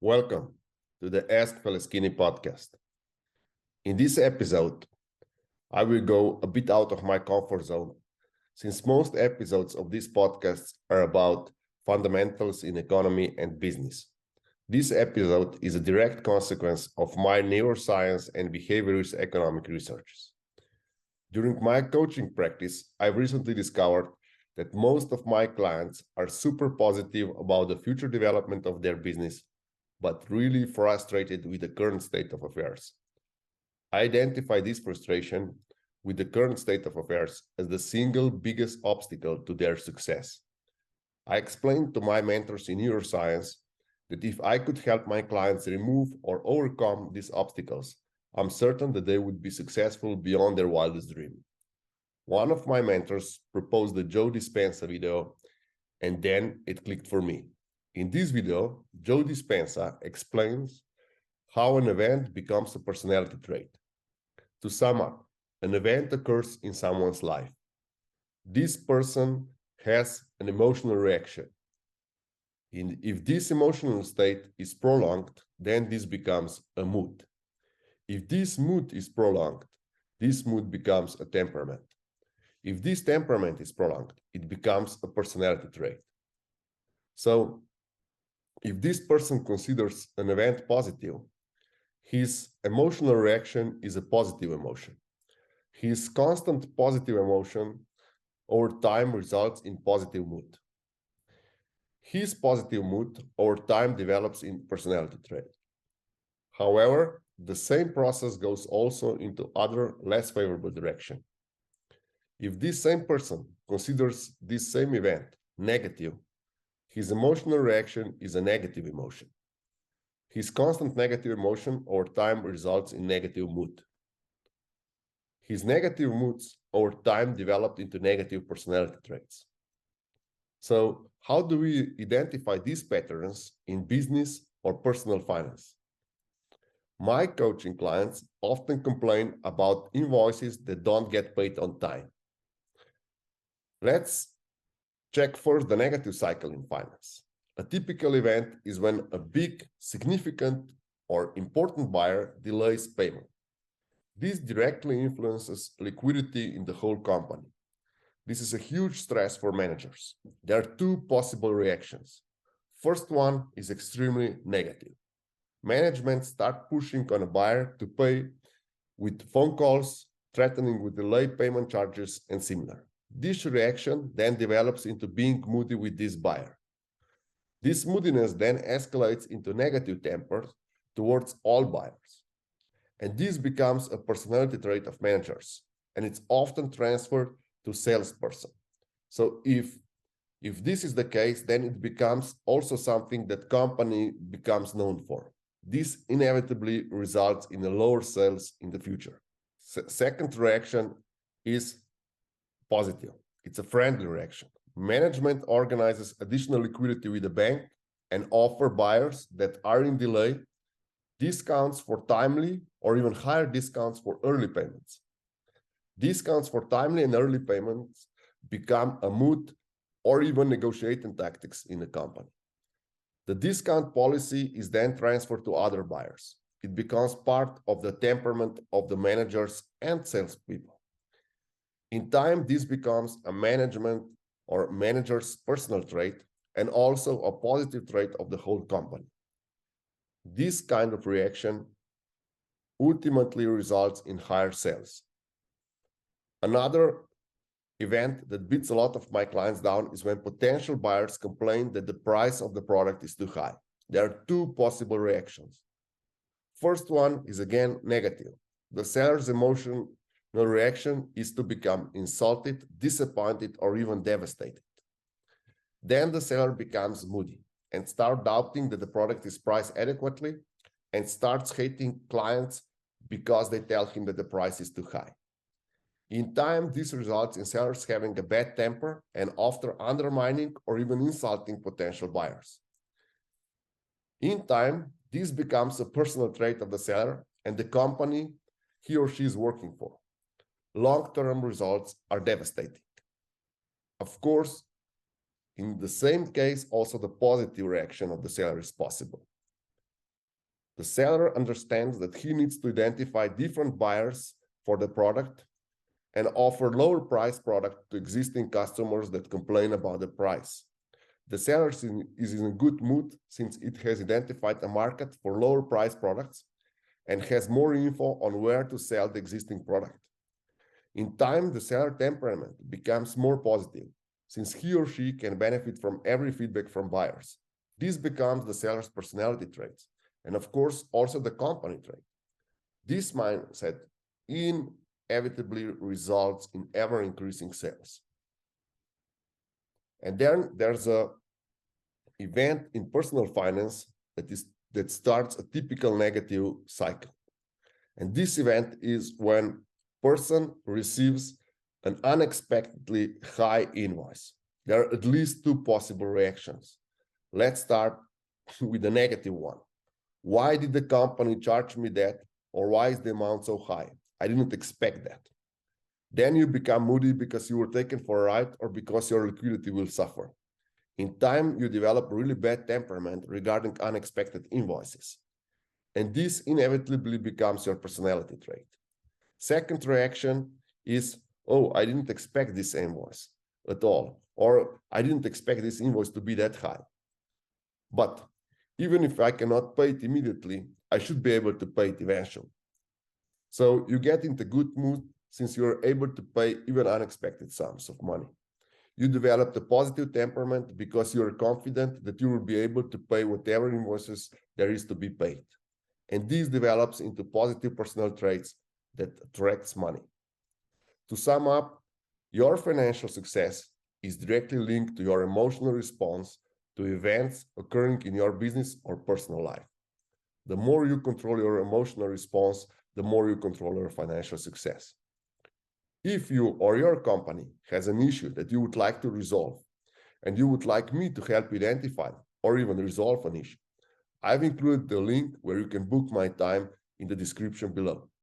Welcome to the Ask Faleskini podcast. In this episode, I will go a bit out of my comfort zone, since most episodes of this podcast are about fundamentals in economy and business. This episode is a direct consequence of my neuroscience and behaviorist economic researches. During my coaching practice, I've recently discovered that most of my clients are super positive about the future development of their business, but really frustrated with the current state of affairs. I identify this frustration with the current state of affairs as the single biggest obstacle to their success. I explained to my mentors in neuroscience that if I could help my clients remove or overcome these obstacles, I'm certain that they would be successful beyond their wildest dream. One of my mentors proposed the Joe Dispenza video, and then it clicked for me. In this video, Joe Dispenza explains how an event becomes a personality trait. To sum up, an event occurs in someone's life. This person has an emotional reaction. If this emotional state is prolonged, then this becomes a mood. If this mood is prolonged, this mood becomes a temperament. If this temperament is prolonged, it becomes a personality trait. So, if this person considers an event positive, his emotional reaction is a positive emotion. His constant positive emotion over time results in positive mood. His positive mood over time develops in personality trait. However, the same process goes also into other less favorable direction. If this same person considers this same event negative, his emotional reaction is a negative emotion. His constant negative emotion over time results in negative mood. His negative moods over time developed into negative personality traits. So, how do we identify these patterns in business or personal finance? My coaching clients often complain about invoices that don't get paid on time. Let's check first the negative cycle in finance. A typical event is when a big, significant, or important buyer delays payment. This directly influences liquidity in the whole company. This is a huge stress for managers. There are two possible reactions. First one is extremely negative. Management start pushing on a buyer to pay with phone calls, threatening with delayed payment charges, and similar. This reaction then develops into being moody with this buyer. This moodiness then escalates into negative temper towards all buyers. And this becomes a personality trait of managers, and it's often transferred to salesperson. So if this is the case, then it becomes also something that company becomes known for. This inevitably results in a lower sales in the future. Second reaction is positive. It's a friendly reaction. Management organizes additional liquidity with the bank and offer buyers that are in delay discounts for timely or even higher discounts for early payments. Discounts for timely and early payments become a mood or even negotiating tactics in the company. The discount policy is then transferred to other buyers. It becomes part of the temperament of the managers and salespeople. In time, this becomes a management or manager's personal trait and also a positive trait of the whole company. This kind of reaction ultimately results in higher sales. Another event that beats a lot of my clients down is when potential buyers complain that the price of the product is too high. There are two possible reactions. First one is again negative. The seller's emotional reaction is to become insulted, disappointed, or even devastated. Then the seller becomes moody and starts doubting that the product is priced adequately and starts hating clients because they tell him that the price is too high. In time, this results in sellers having a bad temper and often undermining or even insulting potential buyers. In time, this becomes a personal trait of the seller and the company he or she is working for. Long-term results are devastating. Of course, in the same case, also the positive reaction of the seller is possible. The seller understands that he needs to identify different buyers for the product and offer lower price product to existing customers that complain about the price. The seller is in a good mood since it has identified a market for lower price products and has more info on where to sell the existing product. In time, the seller temperament becomes more positive since he or she can benefit from every feedback from buyers. This becomes the seller's personality traits and of course also the company trait. This mindset inevitably results in ever-increasing sales. And then there's a event in personal finance that starts a typical negative cycle. And this event is when person receives an unexpectedly high invoice. There are at least two possible reactions. Let's start with the negative one. Why did the company charge me that? Or why is the amount so high? I didn't expect that. Then you become moody because you were taken for a ride or because your liquidity will suffer. In time, you develop really bad temperament regarding unexpected invoices. And this inevitably becomes your personality trait. Second reaction is, oh, I didn't expect this invoice at all, or I didn't expect this invoice to be that high. But even if I cannot pay it immediately, I should be able to pay it eventually. So you get into good mood since you're able to pay even unexpected sums of money. You develop a positive temperament because you're confident that you will be able to pay whatever invoices there is to be paid. And this develops into positive personal traits that attracts money. To sum up, your financial success is directly linked to your emotional response to events occurring in your business or personal life. The more you control your emotional response, the more you control your financial success. If you or your company has an issue that you would like to resolve, and you would like me to help you identify or even resolve an issue, I've included the link where you can book my time in the description below.